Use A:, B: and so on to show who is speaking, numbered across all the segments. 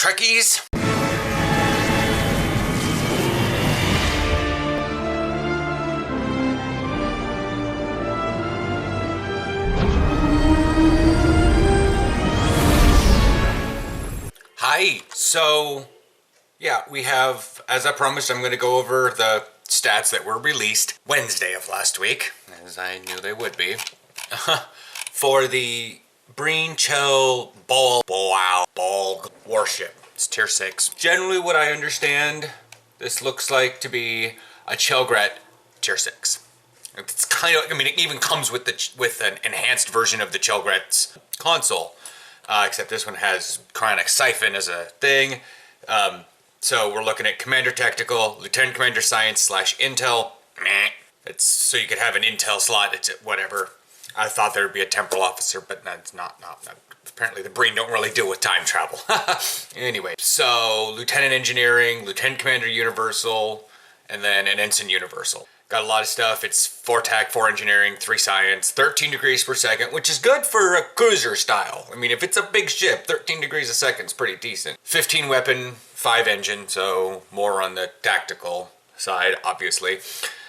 A: Trekkies. Hi, so yeah, we have, as I promised, I'm going to go over the stats that were released Wednesday of last week, as I knew they would be, for the Breen Chell Boalg warship. It's tier 6. Generally what I understand, this looks like to be a Chelgret tier 6. It's kind of, I mean, it even comes with an enhanced version of the Chelgret's console. Except this one has Cryonic Siphon as a thing. So we're looking at Commander Tactical, Lieutenant Commander Science / Intel. It's so you could have an Intel slot. It's whatever. I thought there would be a Temporal Officer, but that's not. Apparently the Breen don't really deal with time travel. Anyway, so Lieutenant Engineering, Lieutenant Commander Universal, and then an Ensign Universal. Got a lot of stuff. It's 4 Tech, 4 Engineering, 3 Science, 13 degrees per second, which is good for a cruiser style. I mean, if it's a big ship, 13 degrees a second is pretty decent. 15 weapon, 5 engine, so more on the tactical side, obviously.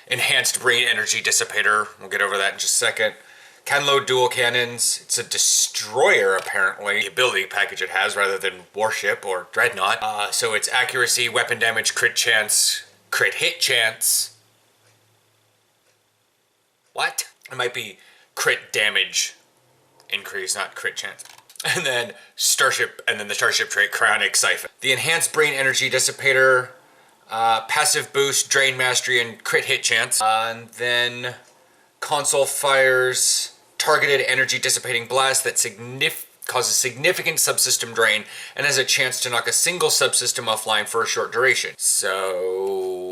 A: Enhanced Breen Energy Dissipator. We'll get over that in just a second. Can load dual cannons. It's a destroyer, apparently. The ability package it has rather than warship or dreadnought. So it's accuracy, weapon damage, crit chance, crit hit chance. What? It might be crit damage increase, not crit chance. And then Starship, and then the Starship trait, Cryonic Siphon. The Enhanced Breen Energy Dissipator, passive boost, drain mastery, and crit hit chance. And then console fires targeted energy dissipating blast that causes significant subsystem drain and has a chance to knock a single subsystem offline for a short duration. So...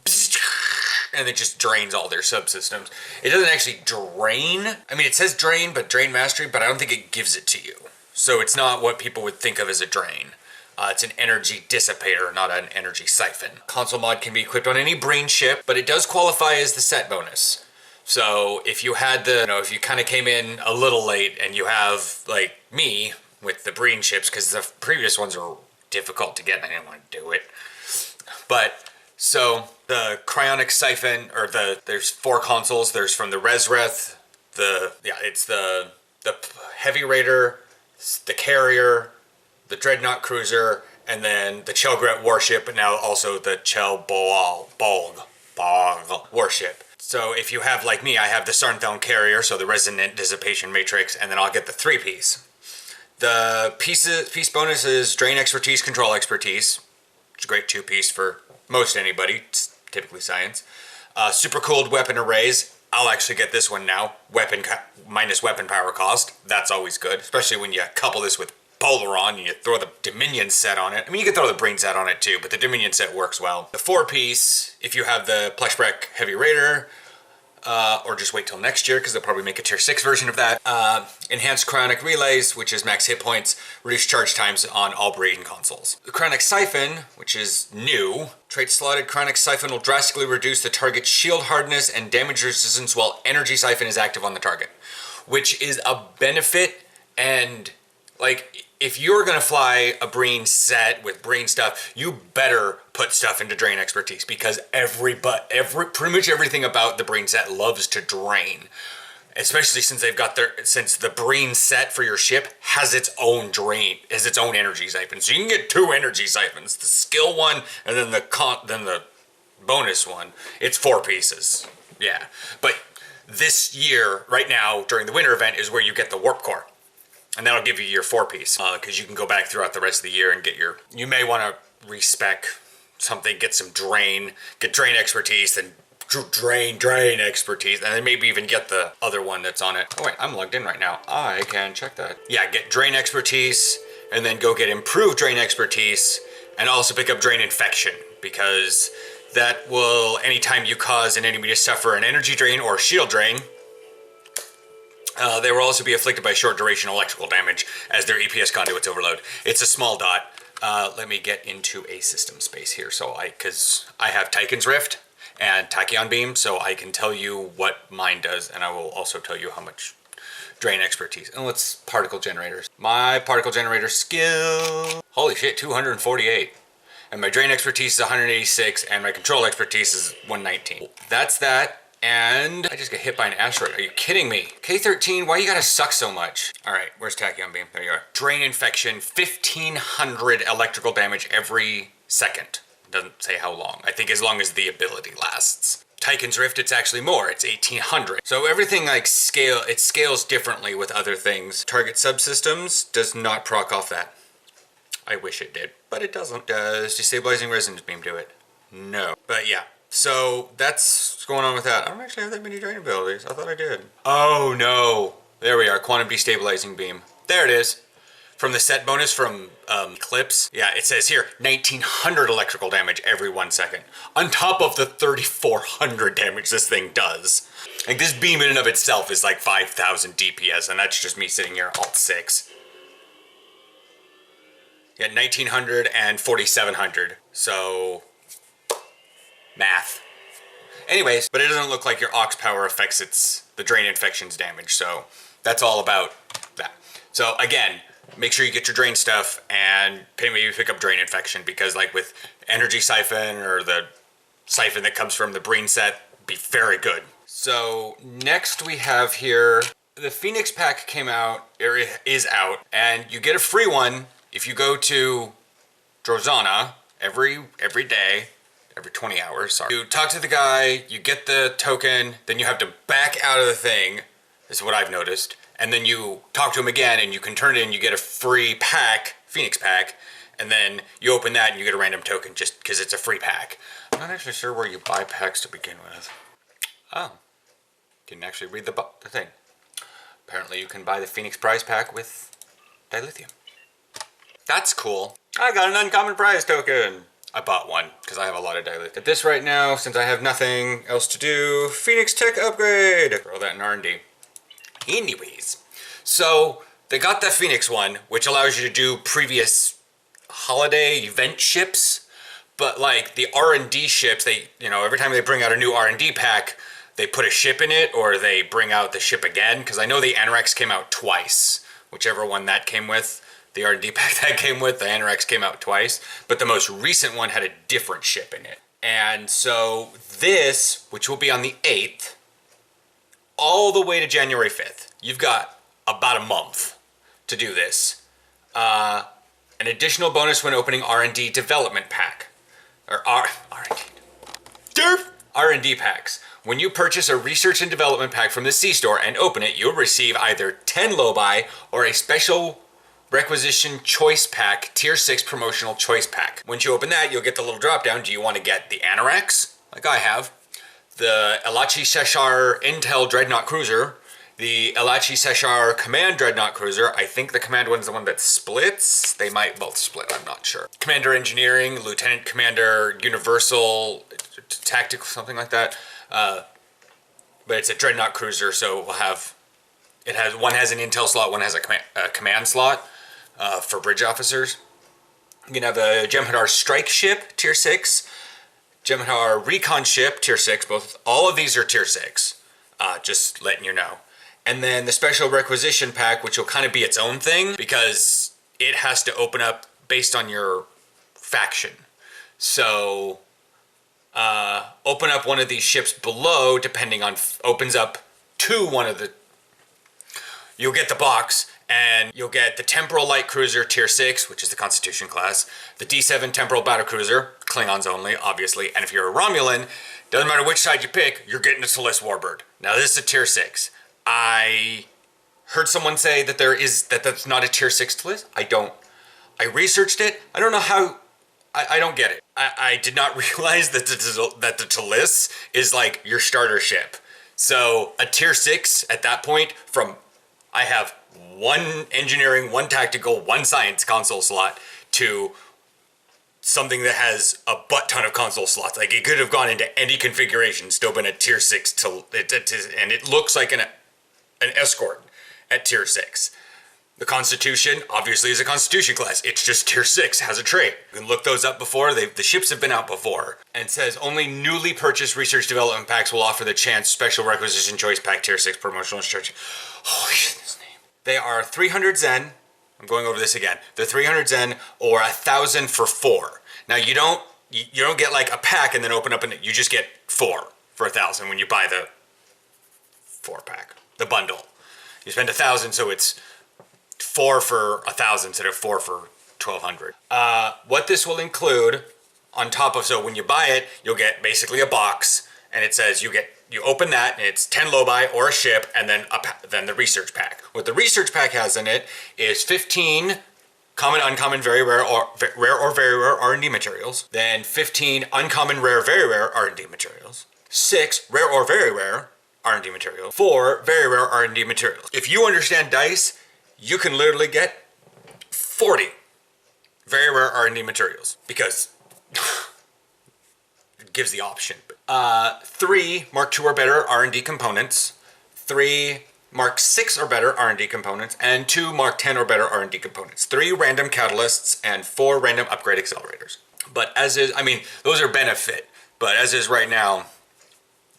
A: and it just drains all their subsystems. It doesn't actually drain. I mean, it says drain, but drain mastery, but I don't think it gives it to you. So it's not what people would think of as a drain. It's an energy dissipator, not an energy siphon. Console mod can be equipped on any Breen ship, but it does qualify as the set bonus. So if you had if you kind of came in a little late and you have, like me, with the Breen ships, because the previous ones are difficult to get and I didn't want to do it. But, so the Cryonic Siphon, or there's 4 consoles. There's from the Resreth, it's the Heavy Raider, the Carrier, the Dreadnought Cruiser, and then the Chelgret warship, but now also the Chell Boalg warship. So if you have, like me, I have the Sarnthelm Carrier, so the Resonant Dissipation Matrix, and then I'll get the 3-piece. The piece bonus is Drain Expertise, Control Expertise, which is a great 2-piece for most anybody. It's typically Science. Super cooled weapon arrays. I'll actually get this one now. Minus weapon power cost. That's always good, especially when you couple this with Polaron and you throw the Dominion set on it. I mean, you can throw the Breen set on it too, but the Dominion set works well. The 4-piece, if you have the Pleshbreck Heavy Raider, or just wait till next year because they'll probably make a tier 6 version of that. Enhanced Cryonic Relays, which is max hit points, reduced charge times on all Breen consoles. The Cryonic Siphon, which is new, trait slotted Cryonic Siphon will drastically reduce the target's shield hardness and damage resistance while Energy Siphon is active on the target, which is a benefit. And like, if you're gonna fly a Breen set with Breen stuff, you better put stuff into Drain Expertise, because pretty much everything about the Breen set loves to drain. Especially since since the Breen set for your ship has its own drain, has its own energy siphon. So you can get 2 energy siphons, the skill one and then the bonus one. It's 4 pieces. Yeah. But this year, right now, during the winter event, is where you get the Warp Core. And that'll give you your 4-piece, because you can go back throughout the rest of the year and get you may want to respec something, get some drain, get Drain Expertise, then drain Expertise, and then maybe even get the other one that's on it. Oh wait, I'm logged in right now. I can check that. Yeah, get Drain Expertise, and then go get Improved Drain Expertise, and also pick up Drain Infection, because that will, anytime you cause an enemy to suffer an energy drain or shield drain, they will also be afflicted by short duration electrical damage as their EPS conduits overload. It's a small dot. Let me get into a system space here, because I have Tychon's Rift and Tachyon Beam, so I can tell you what mine does, and I will also tell you how much drain expertise. And let's particle generators. My particle generator skill, holy shit, 248. And my drain expertise is 186, and my control expertise is 119. That's that. And I just got hit by an asteroid. Are you kidding me? K-13, why you gotta suck so much? All right, where's Tachyon Beam? There you are. Drain infection, 1,500 electrical damage every second. Doesn't say how long. I think as long as the ability lasts. Tychon's Rift, it's actually more. It's 1,800. So everything like it scales differently with other things. Target subsystems does not proc off that. I wish it did, but it doesn't. Does Destabilizing Resonance Beam do it? No. But yeah, so that's what's going on with that. I don't actually have that many drain abilities. I thought I did. Oh no. There we are, Quantum Destabilizing Beam. There it is. From the set bonus from Eclipse. Yeah, it says here, 1,900 electrical damage every 1 second. On top of the 3,400 damage this thing does. Like this beam in and of itself is like 5,000 DPS, and that's just me sitting here alt 6. Yeah, 1,900 and 4,700. So, math. Anyways, but it doesn't look like your aux power affects the drain infection's damage, so that's all about that. So again, make sure you get your drain stuff and maybe pick up drain infection, because like with energy siphon or the siphon that comes from the Breen set, be very good. So next we have here, the Phoenix pack came out, or is out, and you get a free one if you go to Drozana every day, every 20 hours, sorry. You talk to the guy, you get the token, then you have to back out of the thing, is what I've noticed. And then you talk to him again and you can turn it in, you get a free pack, Phoenix pack, and then you open that and you get a random token just because it's a free pack. I'm not actually sure where you buy packs to begin with. Oh, didn't actually read the thing. Apparently you can buy the Phoenix prize pack with dilithium. That's cool. I got an uncommon prize token. I bought one because I have a lot of dilithium. At this right now, since I have nothing else to do, Phoenix Tech upgrade. Throw that in R&D. Anyways, so they got the Phoenix one, which allows you to do previous holiday event ships, but like the R&D ships, they, you know, every time they bring out a new R&D pack, they put a ship in it or they bring out the ship again, because I know the Anorex came out twice, whichever one that came with. The R&D pack that came with, the Anorex came out twice, but the most recent one had a different ship in it. And so this, which will be on the 8th, all the way to January 5th. You've got about a month to do this. An additional bonus when opening R&D development pack. Or R&D packs. When you purchase a research and development pack from the C-Store and open it, you'll receive either 10 Lobi or a special requisition choice pack, tier 6 promotional choice pack. Once you open that, you'll get the little drop down. Do you want to get the Anorex, like I have? The Elachi Seshar Intel Dreadnought Cruiser, the Elachi Seshar Command Dreadnought Cruiser. I think the Command one's the one that splits. They might both split, I'm not sure. Commander Engineering, Lieutenant Commander Universal Tactical, something like that. But it's a Dreadnought Cruiser, so we'll have, one has an Intel slot, one has a command slot for bridge officers. You can have a Jem'Hadar Strike Ship, tier 6. Jem'Hadar Recon Ship, tier 6, all of these are tier 6, just letting you know. And then the Special Requisition Pack, which will kind of be its own thing, because it has to open up based on your faction. So, open up one of these ships below, depending on, opens up to one of the, you'll get the box, and you'll get the Temporal Light Cruiser tier 6, which is the Constitution class, the D7 Temporal Battle Cruiser, Klingons only, obviously, and if you're a Romulan, doesn't matter which side you pick, you're getting the Solis Warbird. Now this is a tier 6. I heard someone say that that's not a tier 6 Talis. I researched it. I don't know how, I don't get it. I did not realize that the Talis is like your starter ship. So a tier 6 at that point I have 1 engineering, 1 tactical, 1 science console slot to something that has a butt ton of console slots. Like it could have gone into any configuration, still been a tier 6 and it looks like an escort at tier 6. The Constitution obviously is a Constitution class. It's just tier 6, has a trait. You can look those up before. The ships have been out before. And it says only newly purchased research development packs will offer the chance Special Requisition Choice Pack tier 6 promotional instruction. Holy shit, this They are 300 Zen. I'm going over this again. They're 300 Zen or 1,000 for 4. Now you don't get like a pack and then open up and you just get 4 for 1,000 when you buy the 4-pack, the bundle. You spend 1,000, so it's 4 for 1,000 instead of 4 for 1,200. What this will include on top of, so when you buy it, you'll get basically a box, and it says you open that, and it's 10 lobi or a ship, and then the research pack. What the research pack has in it is 15 common, uncommon, very rare, or very rare R&D materials, then 15 uncommon, rare, very rare R&D materials, 6 rare or very rare R&D materials, 4 very rare R&D materials. If you understand dice, you can literally get 40 very rare R&D materials because it gives the option. 3 Mark II or better R&D components, 3 Mark 6 or better R&D components, and 2 Mark 10 or better R&D components, 3 random catalysts, and 4 random upgrade accelerators. But as is, I mean, those are benefit, but as is right now,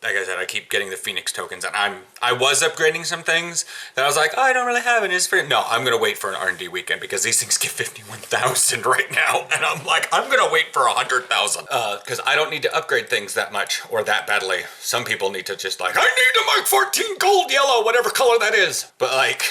A: like I said, I keep getting the Phoenix tokens, and I was upgrading some things that I was like, oh, I don't really have it. No, I'm gonna wait for an R&D weekend because these things get 51,000 right now, and I'm like, I'm gonna wait for 100,000 because I don't need to upgrade things that much or that badly. Some people need to just like, I need to mark 14 gold, yellow, whatever color that is. But like,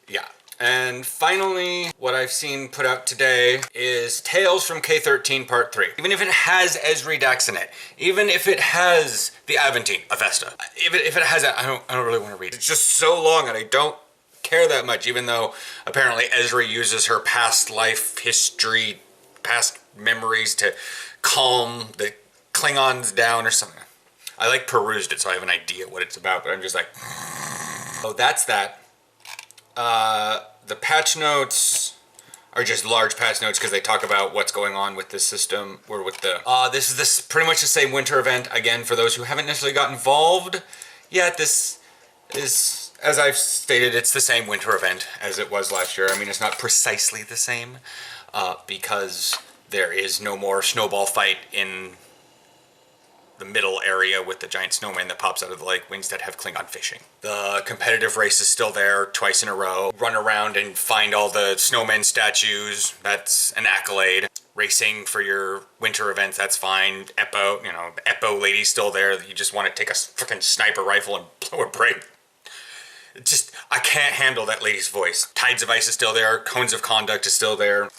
A: yeah. And finally, what I've seen put out today is Tales from K13 Part 3. Even if it has Esri Dax in it, even if it has the Aventine, Avesta, if it has that, I don't really want to read it. It's just so long and I don't care that much, even though apparently Esri uses her past life history, past memories to calm the Klingons down or something. I like perused it so I have an idea what it's about, but I'm just like, oh, that's that. The patch notes are just large patch notes because they talk about what's going on with the system or with the, this is pretty much the same winter event. Again, for those who haven't necessarily got involved yet, this is, as I've stated, it's the same winter event as it was last year. I mean, it's not precisely the same, because there is no more snowball fight in the middle area with the giant snowman that pops out of the lake. We instead have Klingon fishing. The competitive race is still there twice in a row. Run around and find all the snowman statues. That's an accolade. Racing for your winter events, that's fine. Eppo, you know, the Eppo lady's still there. You just want to take a freaking sniper rifle and blow a brain. Just, I can't handle that lady's voice. Tides of Ice is still there. Cones of Conduct is still there. I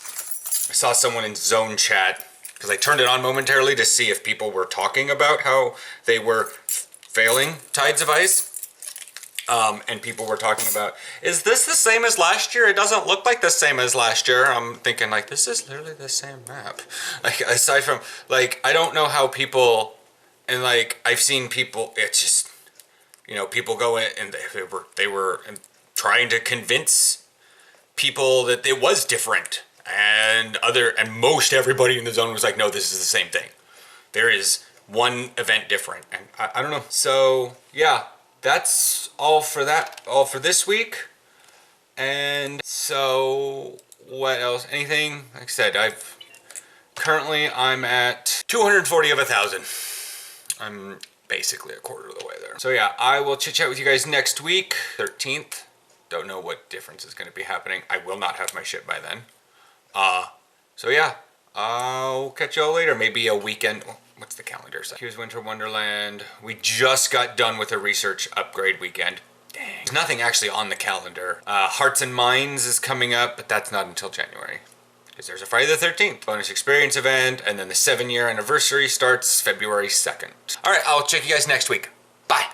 A: saw someone in Zone chat, because I turned it on momentarily to see if people were talking about how they were failing Tides of Ice. And people were talking about, is this the same as last year? It doesn't look like the same as last year. I'm thinking like, this is literally the same map. Like, aside from, like, I don't know how people, and like, I've seen people, it's just, you know, people go in and they were trying to convince people that it was different. And most everybody in the zone was like, no, this is the same thing. There is one event different. And I don't know. So yeah, that's all for this week. And so what else? Anything? Like I said, I'm at 240 of 1,000. I'm basically a quarter of the way there. So yeah, I will chit chat with you guys next week, 13th. Don't know what difference is going to be happening. I will not have my ship by then. So yeah, I'll catch y'all later. Maybe a weekend. What's the calendar say? Here's Winter Wonderland. We just got done with a research upgrade weekend. Dang. There's nothing actually on the calendar. Hearts and Minds is coming up, but that's not until January. Because there's a Friday the 13th bonus experience event, and then the 7-year anniversary starts February 2nd. All right, I'll check you guys next week. Bye.